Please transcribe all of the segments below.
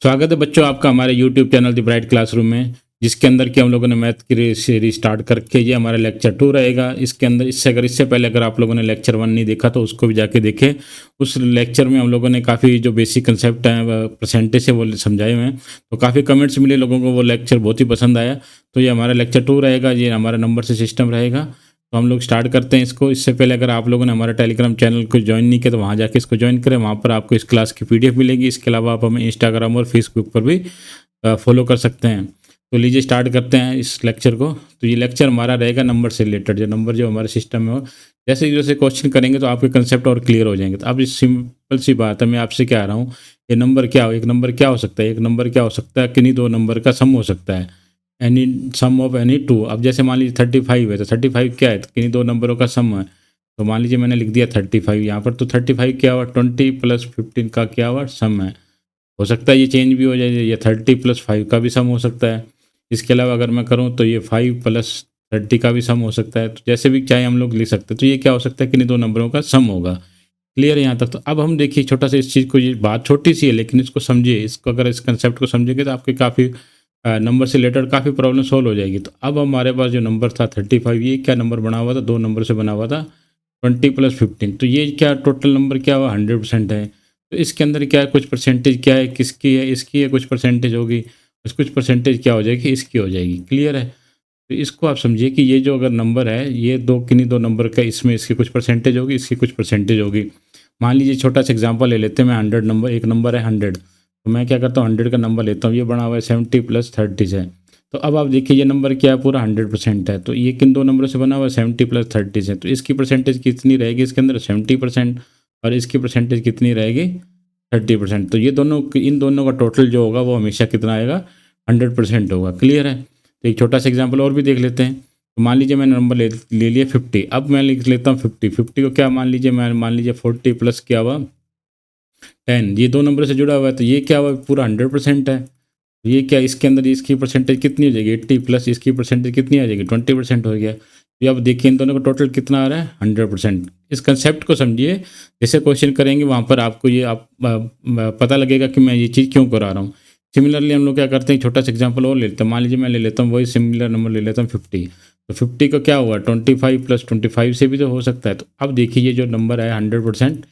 स्वागत है बच्चों आपका हमारे YouTube channel the bright classroom में, जिसके अंदर कि हम लोगों ने मैथ की सीरीज स्टार्ट करके ये हमारा लेक्चर 2 रहेगा। इसके अंदर इससे पहले अगर आप लोगों ने लेक्चर 1 नहीं देखा तो उसको भी जाके देखें। उस लेक्चर में हम लोगों ने काफ़ी जो बेसिक कंसेप्ट हैं परसेंटेज से वो समझाए हुए हैं, तो काफ़ी कमेंट्स मिले लोगों को, वो लेक्चर बहुत ही पसंद आया। तो ये हमारा लेक्चर 2 रहेगा, ये हमारा नंबर से सिस्टम रहेगा। तो हम लोग स्टार्ट करते हैं इसको। इससे पहले अगर आप लोगों ने हमारा टेलीग्राम चैनल को ज्वाइन नहीं किया तो वहाँ जाके इसको ज्वाइन करें, वहाँ पर आपको इस क्लास की पीडीएफ मिलेगी। इसके अलावा आप हमें इंस्टाग्राम और फेसबुक पर भी फॉलो कर सकते हैं। तो लीजिए स्टार्ट करते हैं इस लेक्चर को। तो ये लेक्चर हमारा रहेगा नंबर से रिलेटेड, जो नंबर जो हमारे सिस्टम में हो, जैसे जैसे क्वेश्चन करेंगे तो आपके कंसेप्ट और क्लियर हो जाएंगे। तो अब इस सिंपल सी बात है, मैं आपसे क्या आ रहा हूँ, ये नंबर क्या हो, एक नंबर क्या हो सकता है, एक नंबर क्या हो सकता है, किन्हीं दो नंबर का सम हो सकता है, any sum of any two. अब जैसे मान लीजिए 35 है, तो 35 क्या है, तो किन्हीं दो नंबरों का सम है। तो मान लीजिए मैंने लिख दिया 35 यहाँ पर, तो 35 क्या हुआ, 20 + 15 का क्या हुआ, सम है। हो सकता है ये चेंज भी हो जाए, ये 30 + 5 का भी सम हो सकता है। इसके अलावा अगर मैं करूँ तो ये 5 + 30 का भी सम हो सकता है। तो जैसे भी चाहे हम लोग लिख सकते हैं। तो ये क्या हो सकता है, किन्हीं दो नंबरों का सम होगा। क्लियर है यहाँ तक। तो अब हम देखिए छोटा सा इस चीज़ को, ये बात छोटी सी है लेकिन इसको समझिए, इसको अगर इस कंसेप्ट को समझेंगे तो आपके काफ़ी नंबर से रिलेटेड काफ़ी प्रॉब्लम सॉल्व हो जाएगी। तो अब हमारे पास जो नंबर था 35, ये क्या नंबर बना हुआ था, दो नंबर से बना हुआ था, 20 + 15। तो ये क्या टोटल नंबर क्या हुआ, 100% है। तो इसके अंदर क्या है, कुछ परसेंटेज क्या है, किसकी है, इसकी है, कुछ परसेंटेज होगी, कुछ परसेंटेज क्या हो जाएगी, इसकी हो जाएगी। क्लियर है। तो इसको आप समझिए कि ये जो अगर नंबर है, ये दो किन्हीं दो नंबर का, इसमें इसकी कुछ परसेंटेज होगी, इसकी कुछ परसेंटेज होगी। मान लीजिए छोटा सा एग्जांपल ले लेते हैं, मैं 100 नंबर, एक नंबर है 100, तो मैं क्या करता हूँ 100 का नंबर लेता हूँ, ये बना हुआ है 70 + 30 से। तो अब आप देखिए ये नंबर क्या है, पूरा 100% है। तो ये किन दो नंबरों से बना हुआ है, 70 + 30 से। तो इसकी परसेंटेज कितनी रहेगी, इसके अंदर 70%, और इसकी परसेंटेज कितनी रहेगी, 30%। तो ये दोनों, इन दोनों का टोटल जो होगा वो हमेशा कितना आएगा, 100% होगा। क्लियर है। तो एक छोटा सा एग्जाम्पल और भी देख लेते हैं। तो मान लीजिए मैंने नंबर ले लिया 50। अब मैं लिख लेता हूँ 50 को क्या, मान लीजिए मैं, मान लीजिए 40 + क्या हुआ, 10, ये दो नंबर से जुड़ा हुआ है। तो ये क्या हुआ, पूरा 100% है। ये क्या, इसके अंदर इसकी परसेंटेज कितनी हो जाएगी, 80 + इसकी परसेंटेज कितनी आ जाएगी, 20% हो गया। तो अब देखिए इन दोनों का टोटल कितना आ रहा है, 100%। इस कंसेप्ट को समझिए, जैसे क्वेश्चन करेंगे वहाँ पर आपको ये पता लगेगा कि मैं ये चीज़ क्यों करा रहा हूँ। सिमिलरली हम लोग क्या करते हैं, छोटा सा एग्जाम्पल और लेते हैं। मान लीजिए मैं ले लेता हूँ वही सिमिलर नंबर ले लेता हूँ 50। तो 50 का क्या हुआ, 25 + 25 से भी तो हो सकता है। तो अब देखिए ये जो नंबर है 100%,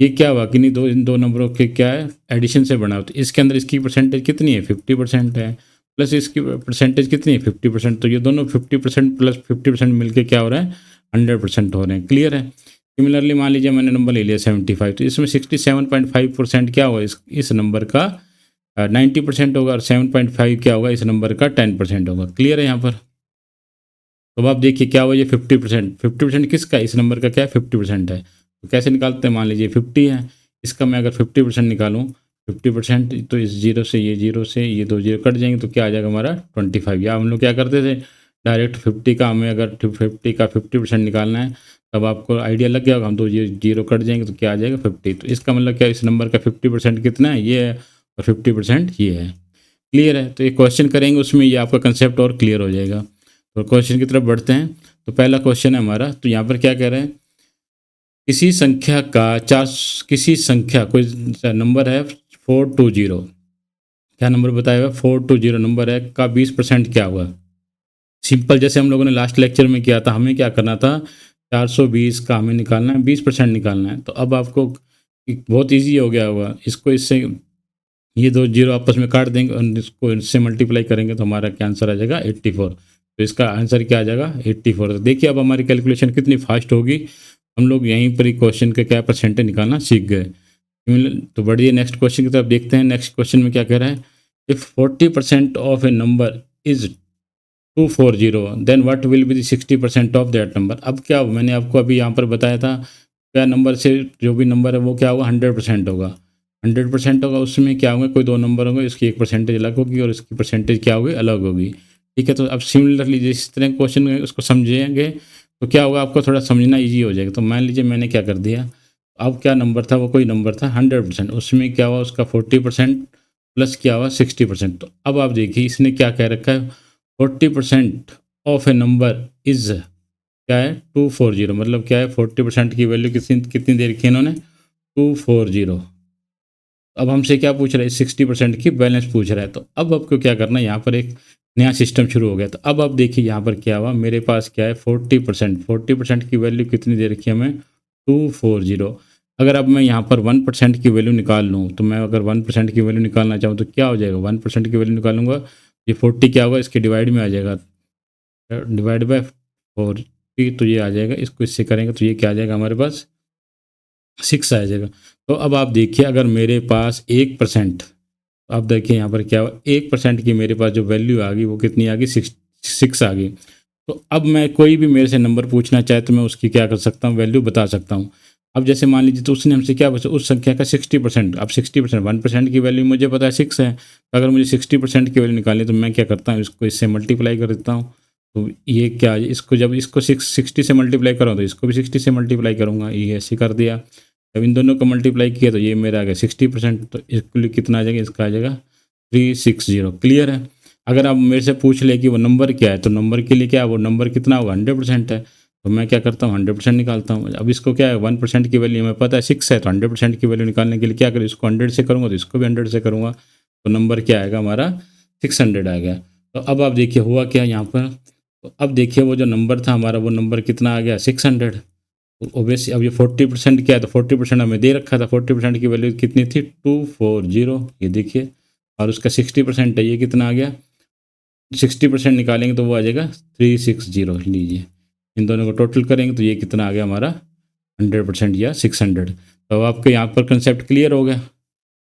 ये क्या हुआ कि नहीं, इन दो नंबरों के क्या है, एडिशन से बना हो। तो इसके अंदर इसकी परसेंटेज कितनी है, 50% है, प्लस इसकी परसेंटेज कितनी है, 50%। तो ये दोनों 50% + 50% मिलके क्या हो रहा है, 100% हो रहे हैं। क्लियर है। सिमिलरली मान लीजिए मैंने नंबर ले लिया 75, तो इसमें 67.5% क्या होगा, इस नंबर का 90% होगा, और 7.5 क्या होगा, इस नंबर का 10% होगा। क्लियर है यहाँ पर। तो अब आप देखिए क्या हुआ, ये 50%, 50% किसका, इस नंबर का क्या है, 50% है। तो कैसे निकालते हैं, मान लीजिए 50 है, इसका मैं अगर 50% निकालूं, 50%, तो इस जीरो से ये दो जीरो कट जाएंगे, तो क्या आ जाएगा हमारा 25। या हम लोग क्या करते थे, डायरेक्ट 50 का, हमें अगर 50 का 50% निकालना है, तब आपको आइडिया लग गया होगा, हम दो जीरो कट जाएंगे तो क्या आ जाएगा, 50। तो इसका मतलब क्या, इस नंबर का 50% कितना है, ये है, और 50% ये है। क्लियर है। तो एक क्वेश्चन करेंगे, उसमें ये आपका कंसेप्ट और क्लियर हो जाएगा। तो क्वेश्चन की तरफ बढ़ते हैं। तो पहला क्वेश्चन है हमारा, तो यहाँ पर क्या कह रहे हैं, किसी संख्या का चार, किसी संख्या कोई नंबर है 420, क्या नंबर बताया हुआ, 420 नंबर है का 20% क्या हुआ। सिंपल, जैसे हम लोगों ने लास्ट लेक्चर में किया था, हमें क्या करना था, 420 का हमें निकालना है, 20% निकालना है। तो अब आपको बहुत ईजी हो गया होगा, इसको इससे ये दो जीरो आपस में काट देंगे और इसको इससे मल्टीप्लाई करेंगे तो हमारा क्या आंसर आ जाएगा, 84। तो इसका आंसर क्या आ जाएगा, 84। तो देखिए अब हमारी कैलकुलेशन कितनी फास्ट होगी, हम लोग यहीं पर ही क्वेश्चन का क्या परसेंटेज निकालना सीख गए। तो बढ़िए नेक्स्ट क्वेश्चन की तरफ देखते हैं। नेक्स्ट क्वेश्चन में क्या कह रहा है, if 40% of a number is 240, then what will be the 60% of that number. अब क्या, मैंने आपको अभी यहाँ पर बताया था, क्या नंबर से जो भी नंबर है वो क्या होगा, 100% होगा। 100% होगा, उसमें क्या होंगे, कोई दो नंबर होंगे, इसकी एक परसेंटेज अलग होगी और इसकी परसेंटेज क्या होगी, अलग होगी। ठीक है। तो अब सिमिलरली जिस तरह क्वेश्चन है उसको समझेंगे तो क्या होगा, आपको थोड़ा समझना ईजी हो जाएगा। तो मान लीजिए मैंने क्या कर दिया, अब क्या नंबर था, वो कोई नंबर था 100%, उसमें क्या हुआ, उसका 40% प्लस क्या हुआ 60%। तो अब आप देखिए इसने क्या कह रखा है, 40% ऑफ ए नंबर इज क्या है, 240, मतलब क्या है, 40% की वैल्यू कितनी कितनी दे रखी है इन्होंने, 240। अब हमसे क्या पूछ रहा है, 60% की बैलेंस पूछ रहा है। तो अब आपको क्या करना है, यहाँ पर एक नया सिस्टम शुरू हो गया। तो अब आप देखिए यहाँ पर क्या हुआ, मेरे पास क्या है 40% की वैल्यू कितनी दे रखी है हमें, 240। अगर अब मैं यहाँ पर 1% की वैल्यू निकाल लूँ, तो मैं अगर 1% की वैल्यू निकालना चाहूँ तो क्या हो जाएगा, 1% की वैल्यू निकालूंगा, ये 40 क्या होगा, इसके डिवाइड में आ जाएगा, डिवाइड बाय 40, तो ये आ जाएगा, इसको इससे करेंगे तो ये क्या आ जाएगा हमारे पास, 6 आ जाएगा। तो अब आप देखिए अगर मेरे पास 1%, अब देखिए यहाँ पर क्या हुआ, 1% की मेरे पास जो वैल्यू आ गई वो कितनी आ गई, 6 आ गई। तो अब मैं कोई भी मेरे से नंबर पूछना चाहे तो मैं उसकी क्या कर सकता हूँ, वैल्यू बता सकता हूँ। अब जैसे मान लीजिए तो उसने हमसे क्या पूछा, उस संख्या का 60%, अब 60%, 1% की वैल्यू मुझे पता है 6 है, तो अगर मुझे 60% की वैल्यू निकालनी तो मैं क्या करता हूँ, इसको इससे मल्टीप्लाई कर देता हूँ। तो ये क्या, इसको जब इसको 60 से मल्टीप्लाई करूँ तो इसको भी 60 से मल्टीप्लाई करूँगा, ये ऐसे कर दिया। जब इन दोनों को मल्टीप्लाई किया तो ये मेरा आ गया 60%, तो इसके लिए कितना आ जाएगा, इसका आ जाएगा 360। क्लियर है। अगर आप मेरे से पूछ ले कि वो नंबर क्या है, तो नंबर के लिए क्या, वो नंबर कितना होगा, 100% है, तो मैं क्या करता हूँ 100% निकालता हूँ। अब इसको क्या है, 1% की वैल्यू हमें पता है 6 है, तो 100% की वैल्यू निकालने के लिए क्या करूँ, इसको 100 से करूँगा तो इसको भी 100 से करूँगा, तो नंबर क्या आएगा हमारा, 600 आ गया। तो अब आप देखिए हुआ क्या यहाँ पर, तो अब देखिए वो जो नंबर था हमारा, वो नंबर कितना आ गया, 600। ओबियसली अब ये 40% क्या है, तो 40% हमें दे रखा था, 40% की वैल्यू कितनी थी, 240, ये देखिए, और उसका 60% है, ये कितना आ गया, 60% निकालेंगे तो वो आ जाएगा 360। लीजिए इन दोनों को टोटल करेंगे तो ये कितना आ गया हमारा, 100% या 600। तो अब आपको यहाँ पर कंसेप्ट क्लियर हो गया।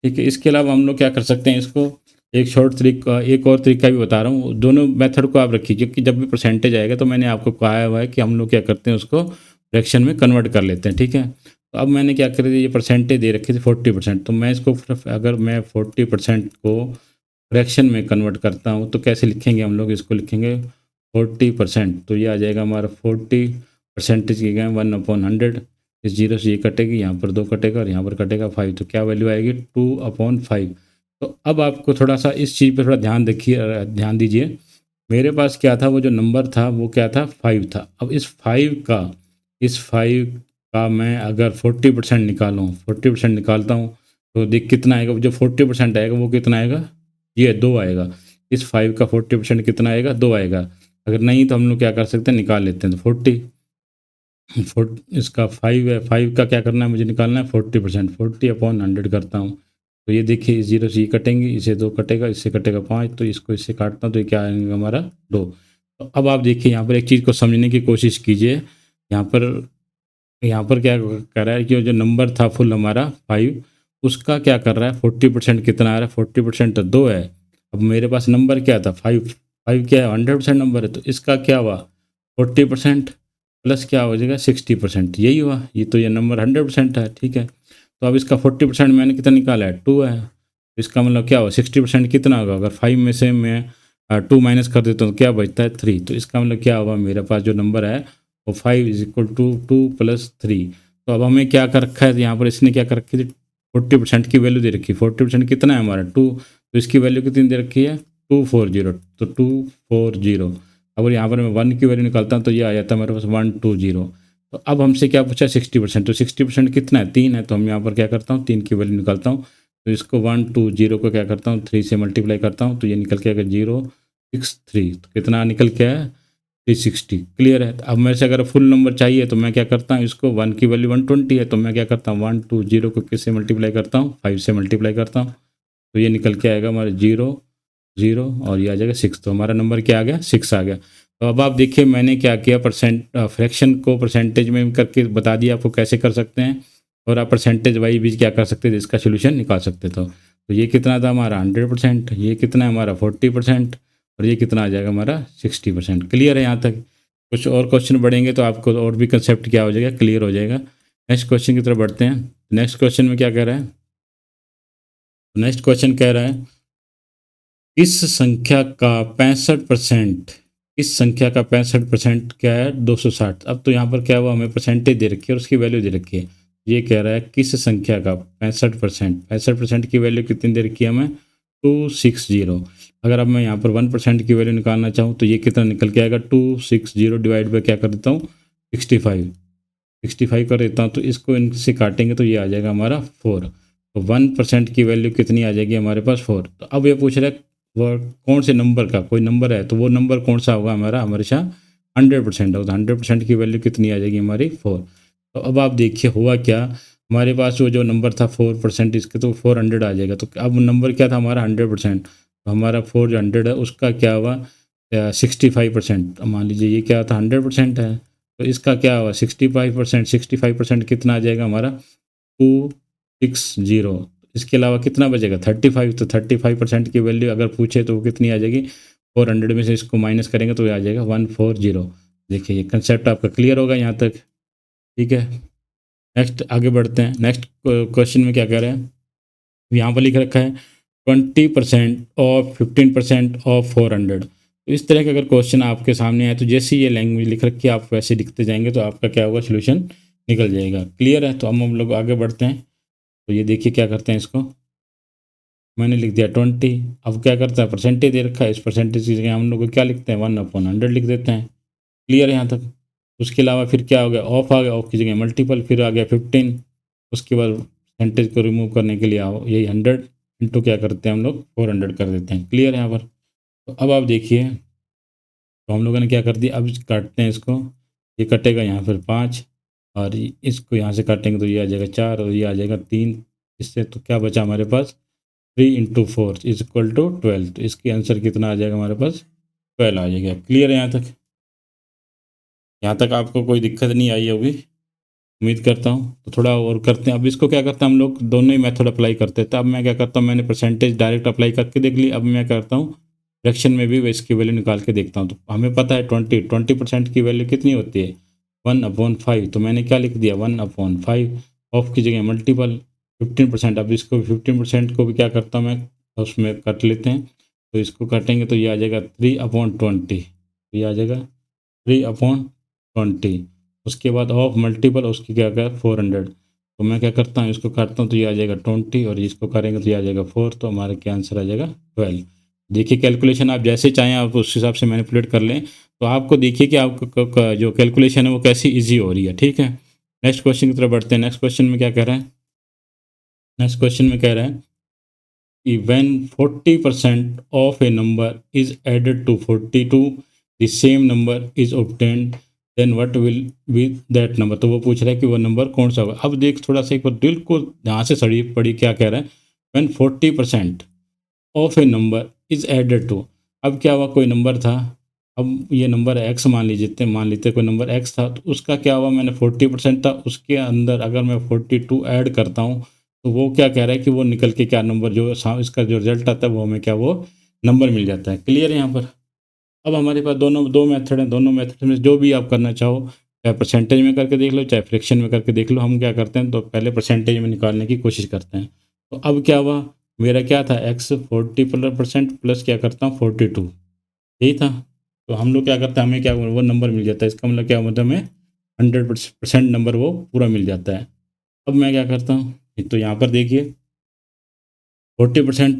ठीक है, इसके अलावा हम लोग क्या कर सकते हैं, इसको एक शॉर्ट तरीका, एक और तरीका भी बता रहा हूँ, दोनों मेथड को आप रखिए, क्योंकि जब भी परसेंटेज आएगा तो मैंने आपको कहा हुआ है कि हम लोग क्या करते हैं, उसको फ्रैक्शन में कन्वर्ट कर लेते हैं। ठीक है, तो अब मैंने क्या कर दिया, ये परसेंटेज दे रखी थी 40%, तो मैं इसको अगर मैं 40% को फ्रैक्शन में कन्वर्ट करता हूँ तो कैसे लिखेंगे हम लोग, इसको लिखेंगे 40%, तो ये आ जाएगा हमारा 40% की गए 1/100, इस जीरो से ये कटेगी, यहाँ पर 2 कटेगा और यहाँ पर कटेगा 5, तो क्या वैल्यू आएगी, 2/5। तो अब आपको थोड़ा सा इस चीज़ पे थोड़ा ध्यान देखिए, ध्यान दीजिए। मेरे पास क्या था, वो जो नंबर था वो क्या था, 5 था। अब इस 5 का मैं अगर 40% निकालूँ, 40% निकालता हूँ तो देख कितना आएगा, जो 40% आएगा वो कितना आएगा, ये 2 आएगा। इस 5 का 40% कितना आएगा, 2 आएगा। अगर नहीं तो हम लोग क्या कर सकते हैं, निकाल लेते हैं, तो 40 इसका 5 है, 5 का क्या करना है, मुझे निकालना है 40%, 40/100 करता हूँ। तो ये देखिए, इस जीरो से ये कटेंगे, इसे 2 कटेगा, इससे कटेगा 5, तो इसको इससे काटता हूँ तो ये क्या आएगा हमारा, 2। तो अब आप देखिए यहाँ पर एक चीज़ को समझने की कोशिश कीजिए। यहाँ पर क्या कर रहा है कि जो नंबर था फुल हमारा 5, उसका क्या कर रहा है, 40% कितना आ रहा है, 40% तो 2 है। अब मेरे पास नंबर क्या था, 5, 5 क्या है, 100% नंबर है, तो इसका क्या हुआ, 40% प्लस क्या हो जाएगा, 60%, यही हुआ। ये तो ये नंबर 100% है। ठीक है, तो अब इसका 40% मैंने कितना निकाला है, 2 है। इसका मतलब क्या हुआ, 60% कितना होगा, अगर 5 में से मैं 2 माइनस कर देता हूँ तो क्या बचता है, 3। तो इसका मतलब क्या हुआ, मेरे पास जो नंबर है वो 5 = 2 + 3। तो अब हमें क्या कर रखा है, यहाँ पर इसने क्या कर रखी थी, 40% की वैल्यू दे रखी है। 40% कितना है हमारा, 2, तो इसकी वैल्यू कितनी दे रखी है, 240, तो 240। अगर यहाँ पर मैं 1 की वैल्यू निकालता हूँ तो ये आ जाता है मेरे पास 120। तो अब हमसे क्या पूछा, 60%, तो 60% कितना है, 3 है, तो हम यहाँ पर क्या करता हूँ, 3 की वैल्यू निकालता हूँ। तो इसको 120 को क्या करता हूँ, 3 से मल्टीप्लाई करता हूँ, तो ये निकल के आएगा 063, तो कितना निकल के आया, 360। क्लियर है। अब मेरे से अगर फुल नंबर चाहिए तो मैं क्या करता हूँ, इसको 1 की वैल्यू 120 है, तो मैं क्या करता हूँ, 120 को किससे मल्टीप्लाई करता हूँ, 5 से मल्टीप्लाई करता हूँ, तो ये निकल के आएगा हमारा 0 और ये आ जाएगा 6, तो हमारा नंबर क्या आ गया, 6 आ गया। तो अब आप देखिए मैंने क्या किया, फ्रैक्शन को परसेंटेज में करके बता दिया आपको कैसे कर सकते हैं, और आप परसेंटेज वाइज भी क्या कर सकते थे, इसका सोल्यूशन निकाल सकते थे। तो ये कितना था हमारा 100%, ये कितना है हमारा 40%, और ये कितना आ जाएगा हमारा 60%। क्लियर है यहाँ तक। कुछ और क्वेश्चन बढ़ेंगे तो आपको और भी कंसेप्ट क्या हो जाएगा, क्लियर हो जाएगा। नेक्स्ट क्वेश्चन की तरफ बढ़ते हैं। नेक्स्ट क्वेश्चन में क्या कह रहा है, नेक्स्ट क्वेश्चन कह रहा है, इस संख्या का 65%, इस संख्या का 65% क्या है, 260। अब तो यहाँ पर क्या हुआ, हमें परसेंटेज दे रखी है और उसकी वैल्यू दे रखी है। ये कह रहा है किस संख्या का 65% की वैल्यू कितनी दे रखी है हमें, 260। अगर अब मैं यहाँ पर 1% की वैल्यू निकालना चाहूँ तो ये कितना निकल के आएगा, 260 डिवाइड बाई क्या कर देता हूँ, 65 कर देता हूँ, तो इसको इनसे काटेंगे तो ये आ जाएगा हमारा 4। तो 1% की वैल्यू कितनी आ जाएगी हमारे पास 4। तो अब ये पूछ रहा है वो कौन से नंबर का, कोई नंबर है तो वो नंबर कौन सा होगा हमारा, हमेशा 100% होगा। 100% की वैल्यू कितनी आ जाएगी हमारी 4। तो अब आप देखिए हुआ क्या, हमारे पास वो जो नंबर था 4%, इसके तो 400 आ जाएगा। तो अब नंबर क्या था हमारा 100%, तो हमारा 4 जो 100 है उसका क्या हुआ 65%। मान लीजिए ये क्या था 100% है, तो इसका क्या हुआ 65%। 65% कितना आ जाएगा हमारा 260। इसके अलावा कितना बचेगा 35। तो 35% की वैल्यू अगर पूछे तो वो कितनी आ जाएगी, 400 में से इसको माइनस करेंगे तो ये आ जाएगा 140। देखिए ये कंसेप्ट आपका क्लियर होगा यहाँ तक, ठीक है। नेक्स्ट आगे बढ़ते हैं। नेक्स्ट क्वेश्चन में क्या कह रहे हैं, यहाँ पर लिख रखा है 20% ऑफ 15% ऑफ 400। तो इस तरह के अगर क्वेश्चन आपके सामने आए तो जैसे ये लैंग्वेज लिख रखी है आप वैसे लिखते जाएंगे तो आपका क्या होगा सोल्यूशन निकल जाएगा। क्लियर है, तो हम लोग आगे बढ़ते हैं। तो ये देखिए क्या करते हैं, इसको मैंने लिख दिया 20। अब क्या करता है परसेंटेज दे रखा है, इस परसेंटेज की जगह हम लोग को क्या लिखते हैं 1/100 लिख देते हैं। क्लियर है यहाँ तक। उसके अलावा फिर क्या हो गया ऑफ आ गया, ऑफ की जगह मल्टीपल, फिर आ गया 15। उसके बाद परसेंटेज को रिमूव करने के लिए आओ यही 100 इंटू क्या करते हैं हम लोग 400 कर देते हैं। क्लियर है यहाँ पर। तो अब आप देखिए, तो हम लोगों ने क्या कर दिया, अब काटते हैं इसको। ये कटेगा यहाँ पर 5 और इसको यहाँ से काटेंगे तो ये आ जाएगा 4 और ये आ जाएगा 3। इससे तो क्या बचा हमारे पास 3 × 4 इज इक्वल टू 12। तो इसकी आंसर कितना आ जाएगा हमारे पास 12 आ जाएगा। क्लियर है यहाँ तक। यहाँ तक आपको कोई दिक्कत नहीं आई होगी उम्मीद करता हूँ। तो थोड़ा और करते हैं। अब इसको क्या करते हैं हम लोग दोनों ही मेथड अप्लाई करते हैं। तो अब मैं क्या करता हूँ, मैंने परसेंटेज डायरेक्ट अप्लाई करके देख ली। अब मैं करता हूँ फ्रैक्शन में भी इसकी वैल्यू निकाल के देखता हूँ। तो हमें पता है 20% की वैल्यू कितनी होती है 1/5। तो मैंने क्या लिख दिया 1/5। ऑफ की जगह मल्टीपल 15%। अब इसको 15% को भी क्या करता हूँ मैं उसमें काट लेते हैं। तो इसको काटेंगे तो ये आ जाएगा 3/20। ये आ जाएगा 3/20। उसके बाद ऑफ मल्टीपल उसकी क्या क्या 400। तो मैं क्या करता हूँ इसको काटता हूँ तो ये आ जाएगा 20 और इसको करेंगे तो ये आ जाएगा 4। तो हमारा क्या आंसर आ जाएगा 12। देखिए कैलकुलेशन आप जैसे चाहें आप उस हिसाब से मैनिपुलेट कर लें। तो आपको देखिए कि आपका जो कैलकुलेशन है वो कैसी ईजी हो रही है, ठीक है। नेक्स्ट क्वेश्चन की तरफ बढ़ते हैं। नेक्स्ट क्वेश्चन में क्या कह रहा है, नेक्स्ट क्वेश्चन में कह रहा है कि when 40% of a number is added to 42 the same number is obtained then what will be that number। तो वो पूछ रहा है कि वो नंबर कौन सा होगा। अब देख थोड़ा सा एक बार दिल को ध्यान से सड़ी पड़ी क्या कह रहा है when 40% of a number is added to। अब क्या हुआ कोई नंबर था, अब ये नंबर एक्स मान लेते कोई नंबर एक्स था, तो उसका क्या हुआ मैंने 40% था उसके अंदर अगर मैं 42 ऐड करता हूँ तो वो क्या कह रहा है कि वो निकल के क्या नंबर जो इसका जो रिजल्ट आता है वो हमें क्या वो नंबर मिल जाता है। क्लियर है यहाँ पर। अब हमारे पास दो मेथड हैं, दोनों मेथड में जो भी आप करना चाहो, चाहे परसेंटेज में करके देख लो चाहे फ्रैक्शन में करके देख लो। हम क्या करते हैं तो पहले परसेंटेज में निकालने की कोशिश करते हैं। तो अब क्या हुआ मेरा क्या था एक्स 40% प्लस क्या करता हूँ 42 यही था। तो हम लोग क्या करते हैं हमें क्या वो नंबर मिल जाता है। इसका मतलब क्या मतलब हमें 100% नंबर वो पूरा मिल जाता है। अब मैं क्या करता हूँ तो यहाँ पर देखिए 40%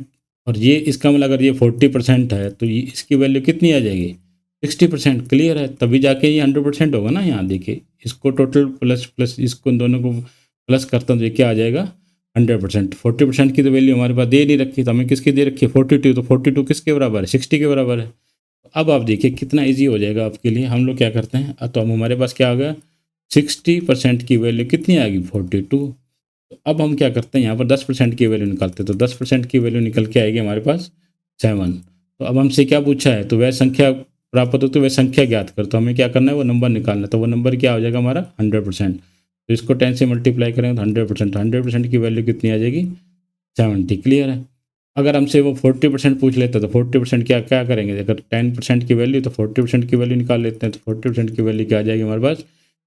और ये इसका मतलब अगर ये 40% है तो ये इसकी वैल्यू कितनी आ जाएगी 60%। क्लियर है, तभी जाके ये 100% होगा ना। यहाँ देखिए इसको टोटल प्लस प्लस इसको दोनों को प्लस करता हूँ तो ये क्या आ जाएगा 100%। 40% की तो वैल्यू हमारे पास दे नहीं रखी, तो हमें किसकी दे रखी है 42। तो 42 किसके बराबर है 60 के बराबर है। अब आप देखिए कितना ईजी हो जाएगा आपके लिए। हम लोग क्या करते हैं तो हम हमारे पास क्या आ गया 60% की वैल्यू कितनी आएगी 42। तो अब हम क्या करते हैं यहाँ पर 10% की वैल्यू निकालते हैं। तो 10% की वैल्यू निकल के आएगी हमारे पास 7। तो अब हमसे क्या पूछा है तो वह संख्या प्राप्त हो तो वह संख्या ज्ञात कर। तो हमें क्या करना है वो नंबर निकालना है। तो वो नंबर क्या हो जाएगा हमारा 100%। तो इसको 10 से मल्टीप्लाई करेंगे तो 100%। 100% की वैल्यू कितनी आ जाएगी 70। क्लियर है। अगर हमसे वो 40% पूछ लेते तो 40% क्या क्या करेंगे, अगर 10% की वैल्यू तो 40% की वैल्यू निकाल लेते हैं। तो 40% की वैल्यू क्या आ जाएगी हमारे पास,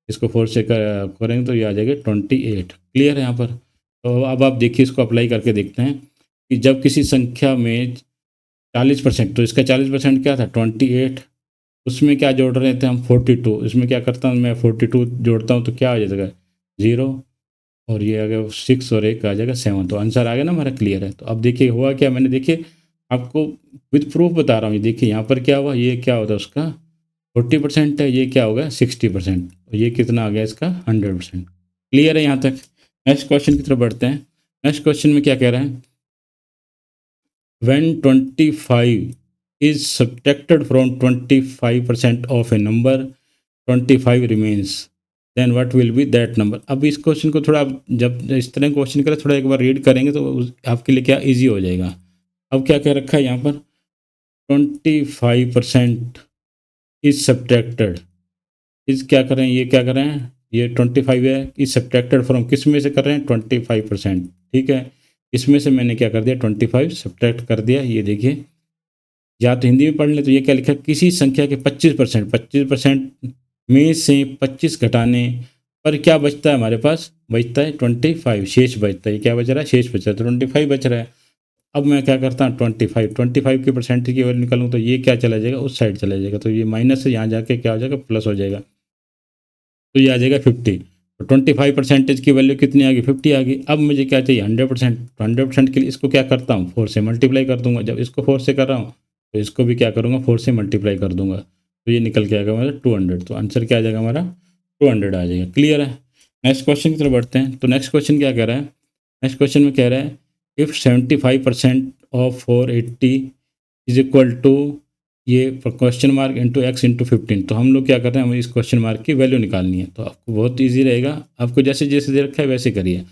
इसको 4 से करेंगे तो ये आ जाएगा 28। क्लियर है यहाँ पर। तो अब आप देखिए इसको अप्लाई करके देखते हैं कि जब किसी संख्या में 40%, तो इसका 40% क्या था 28, उसमें क्या जोड़ रहे थे हम 42। इसमें क्या करता हूँ मैं 42 जोड़ता हूँ तो क्या आ जाएगा 0 और ये आ गया 6 और एक आ जाएगा 7। तो आंसर आ गया ना हमारा। क्लियर है। तो अब देखिए हुआ क्या, मैंने देखिए आपको विद प्रूफ बता रहा हूँ। ये देखिए यहाँ पर क्या हुआ, ये क्या होता है उसका 40% है, ये क्या होगा 60% और ये कितना आ गया इसका 100%। क्लियर है यहाँ तक। नेक्स्ट क्वेश्चन की तरफ बढ़ते हैं। नेक्स्ट क्वेश्चन में क्या कह रहा है, when 25 is subtracted from 25% of a number 25 remains then what will be that number. अब इस क्वेश्चन को थोड़ा आप जब इस तरह क्वेश्चन करें थोड़ा एक बार रीड करेंगे तो आपके लिए क्या ईजी हो जाएगा। अब क्या कह रखा है यहाँ पर, 25% इज सब्ट्रैक्टेड, इस क्या कर रहे हैं, ये क्या कर रहे हैं, ये 25 है, इज सब्ट्रैक्टेड फ्रॉम किस में से कर रहे हैं, 25%। ठीक है, इसमें से मैंने क्या कर दिया, 25 सब्ट्रैक्ट कर दिया। ये देखिए, या तो हिंदी में पढ़ लें तो ये क्या लिखा है, किसी संख्या के 25% में से 25 घटाने पर क्या बचता है, हमारे पास बचता है 25, शेष बचता है। क्या बच रहा है, शेष बच रहा है, तो 25 बच रहा है। अब मैं क्या करता हूँ, 25 की परसेंटेज की वैल्यू निकालूँ तो ये क्या चला जाएगा, उस साइड चला जाएगा, तो ये माइनस से यहाँ जाके क्या हो जाएगा, प्लस हो जाएगा, तो ये आ जाएगा 50। तो 25% की वैल्यू कितनी आ गई, 50 आ गई। अब मुझे क्या चाहिए, 100%। तो 100% के लिए इसको क्या करता हूँ, 4 से मल्टीप्लाई कर दूंगा। जब इसको 4 से कर रहा हूँ तो इसको भी क्या करूँगा, 4 से मल्टीप्लाई कर दूंगा, तो ये निकल के आएगा हमारा 200। तो आंसर क्या आ जाएगा हमारा, 200 आ जाएगा। क्लियर है। नेक्स्ट क्वेश्चन की तरफ बढ़ते हैं। तो नेक्स्ट क्वेश्चन क्या कह रहा है, नेक्स्ट क्वेश्चन में कह रहा है, if 75% of 480 is equal to ये question mark into x into 15। तो हम लोग क्या कर रहे हैं, हमें इस क्वेश्चन मार्क की वैल्यू निकालनी है। तो आपको बहुत इजी रहेगा, आपको जैसे जैसे दे रखा है वैसे करिए।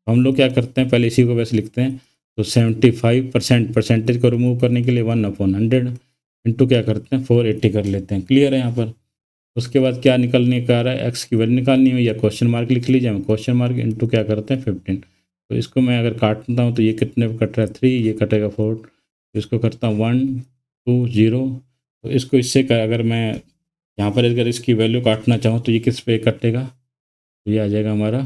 हम लोग क्या करते हैं, पहले इसी को वैसे लिखते हैं। तो 75% परसेंटेज को रिमूव करने के लिए 1/100 इंटू क्या करते हैं, 480 कर लेते हैं। क्लियर है यहाँ पर। उसके बाद क्या निकलने का आ रहा है, एक्स की वैल्यू निकालनी है, या क्वेश्चन मार्क लिख लीजिए, हम क्वेश्चन मार्क इंटू क्या करते हैं, 15। तो इसको मैं अगर काटता हूँ तो ये कितने पर कट रहा है, 3, ये कटेगा 4, इसको करता हूँ 1 2 0। तो इसको इससे अगर मैं यहाँ पर अगर इसकी वैल्यू काटना चाहूँ तो ये किस पे कटेगा, तो ये आ जाएगा हमारा,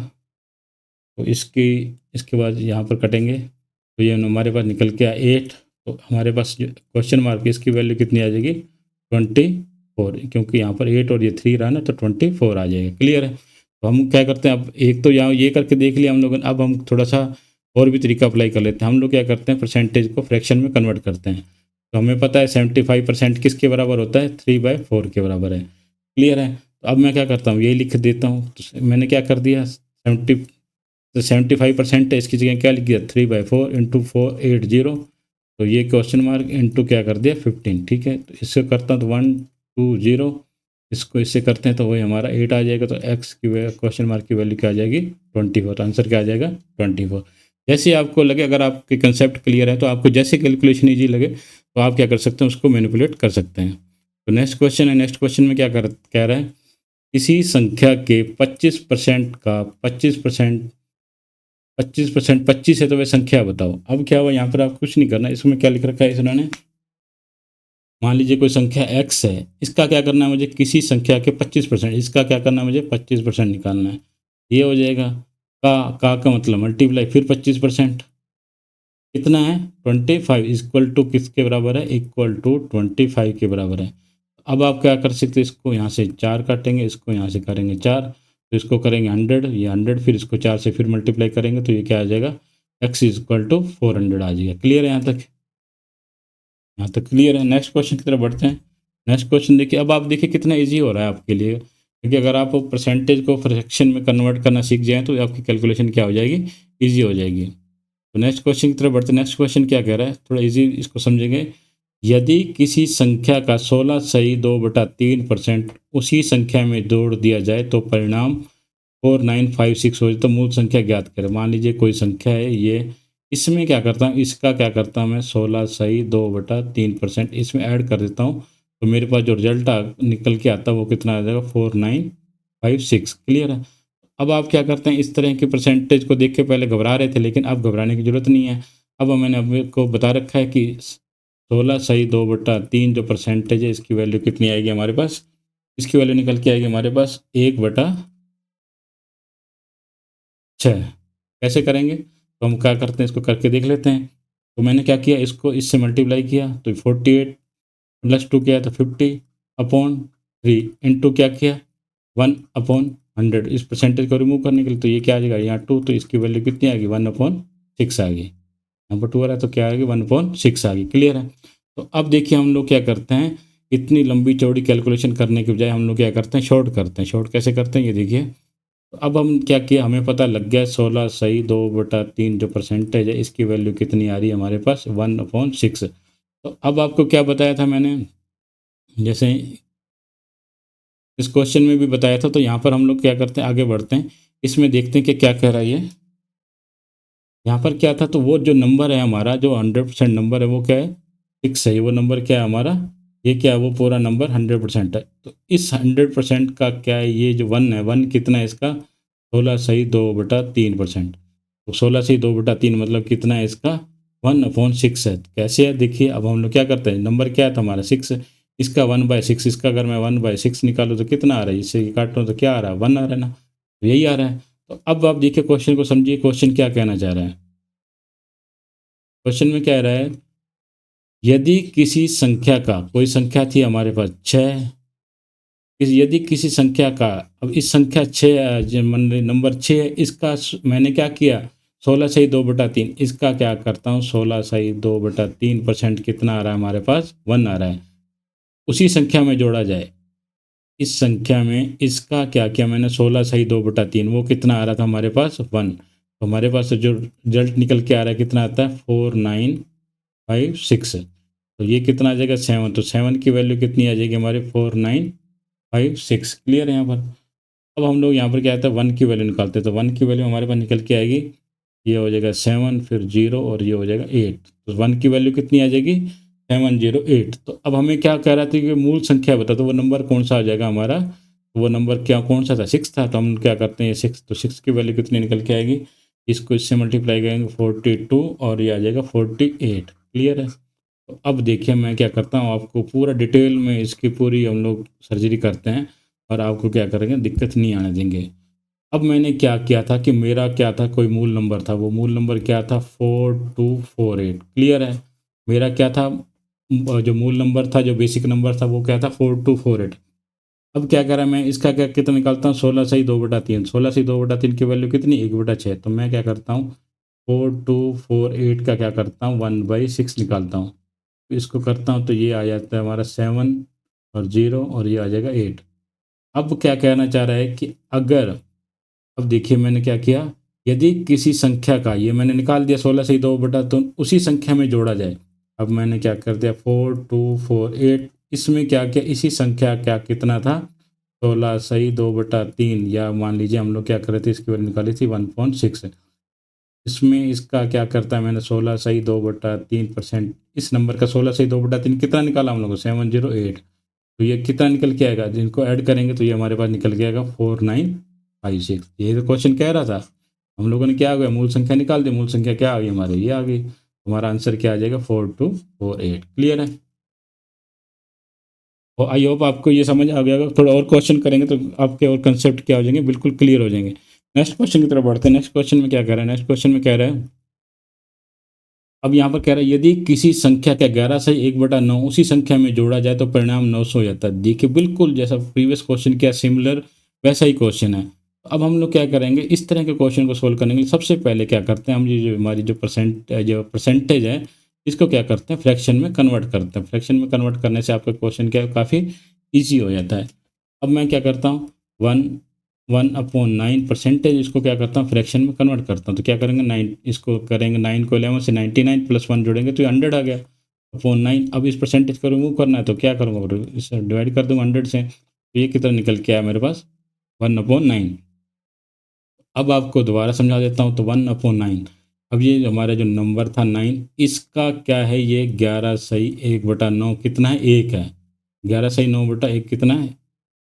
तो इसकी इसके बाद यहाँ पर कटेंगे तो ये हमारे पास निकल के 8। तो हमारे पास क्वेश्चन मार्क इसकी वैल्यू कितनी आ जाएगी, 24, क्योंकि यहाँ पर 8 और ये 3 रहा ना, तो 24 आ जाएगा। क्लियर है। तो हम क्या करते हैं, अब एक तो यहाँ ये करके देख लिया हम लोगों ने, अब हम थोड़ा सा और भी तरीका अप्लाई कर लेते हैं। हम लोग क्या करते हैं, परसेंटेज को फ्रैक्शन में कन्वर्ट करते हैं। तो हमें पता है 75% किसके बराबर होता है, 3/4 के बराबर है। क्लियर है। तो अब मैं क्या करता हूँ, यही लिख देता हूँ। तो मैंने क्या कर दिया, 70, तो 75% है, इसकी जगह क्या लिख दिया, 3/4 इंटू 480। तो ये क्वेश्चन मार्क इंटू क्या कर दिया, 15। ठीक है, तो इससे करता हूँ तो 120, इसको इससे करते हैं तो वही हमारा 8 आ जाएगा। तो एक्स की क्वेश्चन मार्क की वैल्यू क्या आ जाएगी, 24। तो आंसर क्या आ जाएगा, 24। जैसे आपको लगे, अगर आपके कंसेप्ट क्लियर है तो आपको जैसे कैलकुलेशन ईजी लगे तो आप क्या कर सकते हैं, उसको मैनिपुलेट कर सकते हैं। तो नेक्स्ट क्वेश्चन है, नेक्स्ट क्वेश्चन में क्या कह रहा है, किसी संख्या के 25% का 25%, 25%, 25 है तो वह संख्या बताओ। अब क्या हुआ, यहाँ पर आप कुछ नहीं करना, इसमें क्या लिख रखा है इन्होंने, मान लीजिए कोई संख्या x है, इसका क्या करना है मुझे, किसी संख्या के 25%, इसका क्या करना है मुझे, 25% निकालना है। ये हो जाएगा का मतलब मल्टीप्लाई, फिर 25% कितना है, 25 इक्वल टू किसके बराबर है, इक्वल टू 25 के बराबर है। अब आप क्या कर सकते हैं, इसको यहाँ से 4 काटेंगे, इसको यहाँ से करेंगे 4, तो इसको करेंगे 100, ये 100, फिर इसको 4 से फिर मल्टीप्लाई करेंगे तो ये क्या आ जाएगा, x इक्वल टू 400 आ जाएगा। क्लियर है यहाँ तक, यहाँ तक क्लियर है। नेक्स्ट क्वेश्चन की तरफ बढ़ते हैं। नेक्स्ट क्वेश्चन देखिए, अब आप देखिए कितना इजी हो रहा है आपके लिए, क्योंकि अगर आप परसेंटेज को फ्रैक्शन में कन्वर्ट करना सीख जाएँ तो आपकी कैलकुलेशन क्या हो जाएगी, ईजी हो जाएगी। तो नेक्स्ट क्वेश्चन की तरफ बढ़ते हैं। नेक्स्ट क्वेश्चन क्या कह रहा है, थोड़ा इजी इसको समझेंगे। यदि किसी संख्या का 16 - 2/3% उसी संख्या में जोड़ दिया जाए तो परिणाम 4956 हो जाए, तो मूल संख्या ज्ञात करें। मान लीजिए कोई संख्या है ये, इसमें क्या करता हूँ, इसका क्या करता हूँ मैं, 16 - 2/3% इसमें ऐड कर देता हूँ, तो मेरे पास जो रिजल्ट निकल के आता है वो कितना आ जाएगा, 4956। क्लियर है। अब आप क्या करते हैं, इस तरह के परसेंटेज को देख के पहले घबरा रहे थे, लेकिन अब घबराने की ज़रूरत नहीं है। अब मैंने आपको बता रखा है कि 16 - 2/3 जो परसेंटेज है, इसकी वैल्यू कितनी आएगी हमारे पास, इसकी वैल्यू निकल के आएगी हमारे पास 1/6। कैसे करेंगे, तो हम क्या करते हैं, इसको करके देख लेते हैं। तो मैंने क्या किया, इसको इससे मल्टीप्लाई किया तो 48 + 2 किया तो 50/3 इंटू क्या किया, 1/100। इस परसेंटेज को रिमूव करने के लिए तो ये क्या आ जाएगा, यहाँ 2, तो इसकी वैल्यू कितनी आ गई, 1/6 आ गई। यहाँ पर 2 आ रहा है तो क्या आ गई, 1/6 आ गई। क्लियर है। तो अब देखिए हम लोग क्या करते हैं, इतनी लंबी चौड़ी कैलकुलेशन करने के बजाय हम लोग क्या करते हैं, शॉर्ट करते हैं। शॉर्ट कैसे करते हैं, ये देखिए, तो अब हम क्या किया, हमें पता लग गया 16 सही 2/3 जो परसेंटेज है इसकी वैल्यू कितनी आ रही है हमारे पास 1/6। तो अब आपको क्या बताया था मैंने, जैसे इस क्वेश्चन में भी बताया था, तो यहाँ पर हम लोग क्या करते हैं, आगे बढ़ते हैं, इसमें देखते हैं कि क्या कह रहा है ये। यहाँ पर क्या था, तो वो जो नंबर है हमारा, जो 100% नंबर है वो क्या है, 6 है। वो नंबर क्या है हमारा, ये क्या है, वो पूरा नंबर 100% है। तो इस 100% का क्या है, ये जो 1 है, 1 कितना है इसका, 16/2/3%। तो 16/2/3 मतलब कितना है इसका, 1/6 है। कैसे है देखिए, अब हम लोग क्या करते हैं, नंबर क्या था हमारा 6, इसका 1/6, इसका अगर मैं 1/6 निकालूँ तो कितना आ रहा है, इससे काटूँ तो क्या आ रहा है, 1 आ रहा है ना, तो यही आ रहा है। तो अब आप देखिए क्वेश्चन को समझिए, क्वेश्चन क्या कहना चाह रहा है। क्वेश्चन में कह रहा है, यदि किसी संख्या का, कोई संख्या थी हमारे पास 6, यदि किसी संख्या का, अब इस संख्या 6 नंबर 6 है, इसका मैंने क्या किया, 16/2/3, इसका क्या करता हूँ 16/2/3% कितना आ रहा है हमारे पास, 1 आ रहा है। उसी संख्या में जोड़ा जाए, इस संख्या में इसका क्या किया मैंने, 16/2/3, वो कितना आ रहा था हमारे पास 1। तो हमारे पास जो रिजल्ट निकल के आ रहा है कितना आता है, 4956। तो ये कितना आ जाएगा 7, तो 7 की वैल्यू कितनी आ जाएगी हमारे 4956। क्लियर है यहाँ पर। अब हम लोग यहाँ पर क्या आता है, 1 की वैल्यू निकालते हैं, तो 1 की वैल्यू हमारे पास निकल के आएगी, ये हो जाएगा 7, फिर 0 और ये हो जाएगा 8। तो 1 की वैल्यू कितनी आ जाएगी, 708। तो अब हमें क्या कह रहा था कि मूल संख्या बता, तो वो नंबर कौन सा आ जाएगा हमारा, तो वो नंबर क्या कौन सा था, 6 था। तो हम क्या करते हैं, ये 6, तो 6 की वैल्यू कितनी निकल के आएगी, इसको इससे मल्टीप्लाई करेंगे 42 और ये आ जाएगा 48। क्लियर है। तो अब देखिए मैं क्या करता हूँ, आपको पूरा डिटेल में इसकी पूरी हम लोग सर्जरी करते हैं और आपको क्या करेंगे, दिक्कत नहीं आने देंगे। अब मैंने क्या किया था कि मेरा क्या था, कोई मूल नंबर था, वो मूल नंबर क्या था 4248। क्लियर है। मेरा क्या था, जो मूल नंबर था, जो बेसिक नंबर था वो क्या था 4248। अब क्या करा मैं, इसका क्या कितना निकालता हूँ, 16/2/3, 16/2/3 की वैल्यू कितनी, 1/6। तो मैं क्या करता हूँ, 4248 का क्या करता हूँ 1/6 निकालता हूँ, इसको करता हूँ तो ये आ जाता है हमारा 7 और 0 और ये आ जाएगा 8। अब क्या कहना चाह रहा है कि अगर, अब देखिए मैंने क्या किया, यदि किसी संख्या का, ये मैंने निकाल दिया 16/2 तो उसी संख्या में जोड़ा जाए। अब मैंने क्या कर दिया 4248, इसमें क्या किया, इसी संख्या क्या कितना था 16/2/3, या मान लीजिए हम लोग क्या कर रहे थे, इसकी वैल्यू निकाली थी 1/6। इसमें इसका क्या करता है, मैंने 16/2/3%, इस नंबर का 16/2/3 कितना निकाला हम लोगों को 708। तो ये कितना निकल के आएगा, जिनको ऐड करेंगे तो ये हमारे पास निकल के आएगा 4956। ये तो क्वेश्चन कह रहा था, हम लोगों ने क्या आ गया, मूल संख्या निकाल दी, मूल संख्या क्या आ गई हमारे, ये आ गई। हमारा आंसर क्या आ जाएगा 4248। क्लियर है। और आई होप आपको ये समझ आ गया होगा। थोड़ा और क्वेश्चन करेंगे तो आपके और कंसेप्ट क्या हो जाएंगे, बिल्कुल क्लियर हो जाएंगे। नेक्स्ट क्वेश्चन की तरफ बढ़ते हैं। नेक्स्ट क्वेश्चन में क्या कह रहा है, नेक्स्ट क्वेश्चन में कह रहा है, अब यहाँ पर कह रहा है, यदि किसी संख्या का 11 से 1/9 उसी संख्या में जोड़ा जाए तो परिणाम 900 हो जाता है। देखिए बिल्कुल जैसा प्रीवियस क्वेश्चन किया सिमिलर, वैसा ही क्वेश्चन है। अब हम लोग क्या करेंगे, इस तरह के क्वेश्चन को सोल्व करने के लिए सबसे पहले क्या करते हैं, हम ये जो हमारी जो परसेंटेज है, इसको क्या करते हैं, फ्रैक्शन में कन्वर्ट करते हैं। फ्रैक्शन में कन्वर्ट करने से आपका क्वेश्चन क्या काफ़ी ईजी हो जाता है। अब मैं क्या करता हूँ, 1/9 परसेंटेज, इसको क्या करता हूँ फ्रैक्शन में कन्वर्ट करता हूँ। तो क्या करेंगे, 9 इसको करेंगे, 9 को 11 से 99 प्लस 1 जोड़ेंगे तो ये 100 आ गया अपॉन 9। अब इस परसेंटेज को रिमूव करना है तो क्या करूँगा, इसे डिवाइड कर दूँगा 100 से, तो ये कितना निकल के आया मेरे पास 1/9। अब आपको दोबारा समझा देता हूँ, तो 1/9, अब ये हमारा जो नंबर था 9, इसका क्या है, ये 11 सही 1/9 कितना है, 1 है। 11 सही 9/1 कितना है,